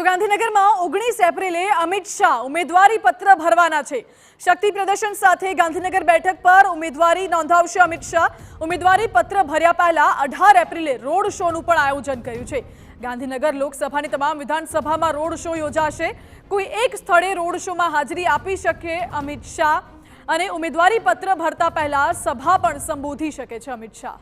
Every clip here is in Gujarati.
તો ગાંધીનગરમાં 19 એપ્રિલે અમિત શાહ ઉમેદવારી પત્ર ભરવાના છે। શક્તિ પ્રદર્શન સાથે ગાંધીનગર બેઠક પર ઉમેદવારી નોંધાવશે અમિત શાહ। ઉમેદવારી પત્ર ભર્યા પહેલા 18 એપ્રિલે રોડ શોનું પણ આયોજન કર્યું છે। ગાંધીનગર લોકસભાની તમામ વિધાનસભામાં રોડ શો યોજાશે। કોઈ એક સ્થળે રોડ શોમાં હાજરી આપી શકે અમિત શાહ અને ઉમેદવારી પત્ર ભરતા પહેલા સભા પણ સંબોધી શકે છે અમિત શાહ।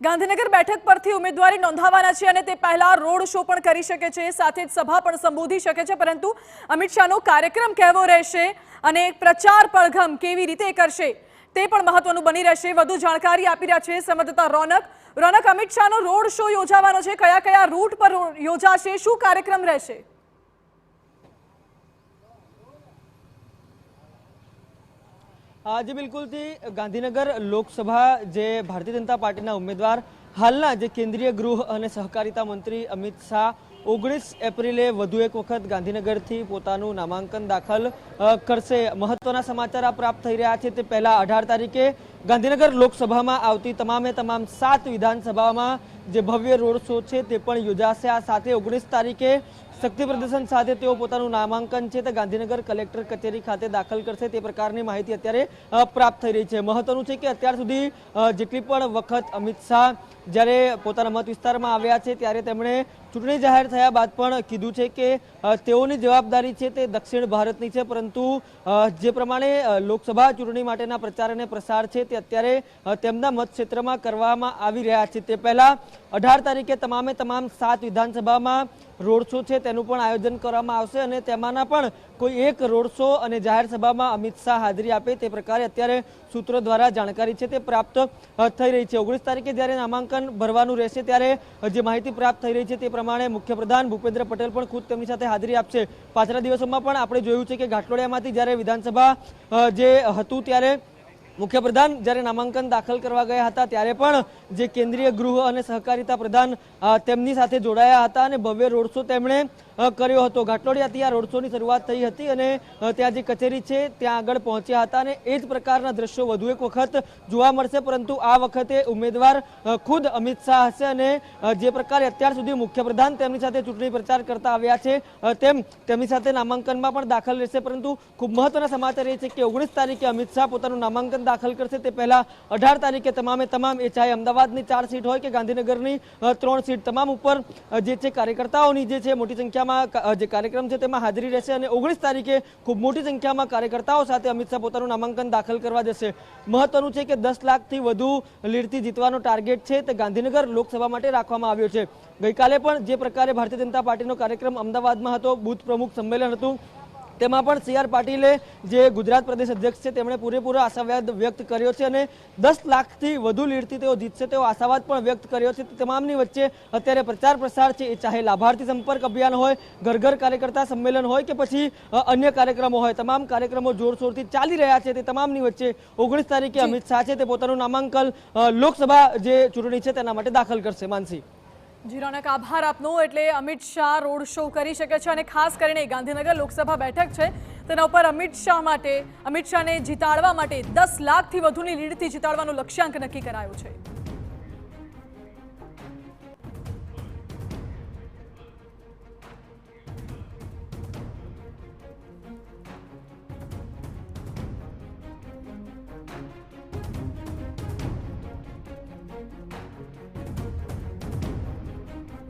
ગાંધીનગર બેઠક પરથી ઉમેદવારી નોંધાવવાના છે અને તે પહેલા રોડ શો પણ કરી શકે છે, સાથે જ સભા પણ સંબોધી શકે છે। પરંતુ અમિત શાહનો કાર્યક્રમ કેવો રહેશે અને પ્રચાર પડઘમ કેવી રીતે કરશે તે પણ મહત્વનું બની રહેશે। વધુ જાણકારી આપી રહ્યા છે સંવાદદાતા રોનક। અમિત શાહનો રોડ શો યોજાવાનો છે, કયા કયા રૂટ પર યોજાશે, શું કાર્યક્રમ રહેશે? जी बिल्कुल थी गांधीनगर लोकसभा जे भारतीय जनता पार्टी उम्मीदवार हालना जे केंद्रीय गृह और सहकारिता मंत्री अमित शाह 19 एप्रिले વધુ એક વખત ગાંધીનગરથી પોતાનું નામાંકન દાખલ કરશે। મહત્વના સમાચાર આ પ્રાપ્ત થઈ રહ્યા છે। તે પહેલા 18 તારીખે ગાંધીનગર લોકસભામાં આવતી તમામે તમામ 7 વિધાનસભામાં જે ભવ્ય રોડ શો છે તે પણ યોજાશે। આ સાથે 19 તારીખે શક્તિ પ્રદર્શન સાથે તેઓ પોતાનું નામાંકન છે તે ગાંધીનગર કલેક્ટર કચેરી ખાતે દાખલ કરશે। તે પ્રકારની માહિતી અત્યારે પ્રાપ્ત થઈ રહી છે। મહત્વનું છે કે અત્યાર સુધી જેટલી પણ વખત અમિત શાહ જ્યારે પોતાના મત વિસ્તારમાં આવ્યા છે ત્યારે તેમણે ચૂંટણી જાહેર થયા બાદ પણ કીધું છે કે તેઓની જવાબદારી છે તે દક્ષિણ ભારતની છે, પરંતુ જે પ્રમાણે લોકસભા ચૂંટણી માટેના પ્રચાર અને પ્રસાર છે તે અત્યારે તેમના મતક્ષેત્રમાં કરવામાં આવી રહ્યા છે। તે પહેલા 18 તારીખે તમામે તમામ 7 વિધાનસભામાં રોડ શો છે તેનું પણ આયોજન કરવામાં આવશે અને તેમાંના પણ કોઈ એક રોડ શો અને જાહેર સભામાં અમિત શાહ હાજરી આપે તે પ્રકારે અત્યારે સૂત્રો દ્વારા જાણકારી છે તે પ્રાપ્ત થઈ રહી છે। 19 તારીખે જ્યારે નામાંકન ભરવાનું રહેશે ત્યારે જે માહિતી પ્રાપ્ત થઈ રહી છે તે પ્રમાણે મુખ્યપ્રધાન ભૂપેન્દ્ર પટેલ પણ ખુદ તેમની સાથે હાજરી આપશે। પાછલા દિવસોમાં પણ આપણે જોયું છે કે ઘાટલોડિયામાંથી જ્યારે વિધાનસભા જે હતું ત્યારે મુખ્યપ્રધાન જ્યારે નામાંકન દાખલ કરવા ગયા હતા ત્યારે પણ જે કેન્દ્રીય ગૃહ અને સહકારિતા પ્રધાન તેમની સાથે જોડાયા હતા અને ભવ્ય રોડ શો તેમણે કર્યો હતો। ઘાટલોડિયાથી આ રોડ શોની શરૂઆત થઈ હતી અને ત્યાં જે કચેરી છે ત્યાં આગળ પહોંચ્યા હતા અને એ જ પ્રકારના દ્રશ્યો વધુ એક વખત જોવા મળશે, પરંતુ આ વખતે ઉમેદવાર ખુદ અમિત શાહ હશે અને જે પ્રકારે અત્યાર સુધી મુખ્યપ્રધાન તેમની સાથે ચૂંટણી પ્રચાર કરતા આવ્યા છે તેમ તેમની સાથે નામાંકનમાં પણ દાખલ રહેશે। પરંતુ ખૂબ મહત્વના સમાચાર એ છે કે 19 તારીખે અમિત શાહ પોતાનું નામાંકન દાખલ કરશે તે પહેલા 18 તારીખે તમામે તમામ એ ચાહે અમદાવાદની 4 સીટ હોય કે ગાંધીનગરની 3 સીટ તમામ ઉપર જે છે કાર્યકર્તાઓની જે છે મોટી સંખ્યામાં જે કાર્યક્રમ છે તેમાં હાજરી રહેશે અને 19 તારીખે ખૂબ મોટી સંખ્યામાં કાર્યકર્તાઓ સાથે અમિત શાહ પોતાનું નામાંકન દાખલ કરવા જશે। મહત્વનું છે કે 10 લાખથી વધુ લીડથી જીતવાનો ટાર્ગેટ છે તે ગાંધીનગર લોકસભા માટે રાખવામાં આવ્યો છે। ગઈકાલે પણ જે પ્રકારે ભારતીય જનતા પાર્ટીનો કાર્યક્રમ અમદાવાદમાં હતો, બૂથ પ્રમુખ સંમેલન હતું, તેમાં પણ CR પાટીલે જે ગુજરાત પ્રદેશ અધ્યક્ષ છે તેમણે પૂરેપૂરો આશાવાદ વ્યક્ત કર્યો છે અને 10 લાખથી વધુ લીડથી તેઓ જીતશે તેવો આશાવાદ પણ વ્યક્ત કર્યો છે। તમામની વચ્ચે અત્યારે પ્રચાર પ્રસાર છે એ ચાહે લાભાર્થી સંપર્ક અભિયાન હોય, ઘર ઘર કાર્યકર્તા સંમેલન હોય કે પછી અન્ય કાર્યક્રમો હોય, તમામ કાર્યક્રમો જોરશોરથી ચાલી રહ્યા છે। તે તમામની વચ્ચે 19 તારીખે અમિત શાહ છે તે પોતાનું નામાંકન લોકસભા જે ચૂંટણી છે તેના માટે દાખલ કરશે। માનસી જી રોનક, આભાર આપનો। એટલે અમિત શાહ રોડ શો કરી શકે છે અને ખાસ કરીને ગાંધીનગર લોકસભા બેઠક છે તેના ઉપર અમિત શાહને જીતાડવા માટે 10 લાખથી વધુની લીડથી જીતાડવાનો લક્ષ્યાંક નક્કી કરાયો છે।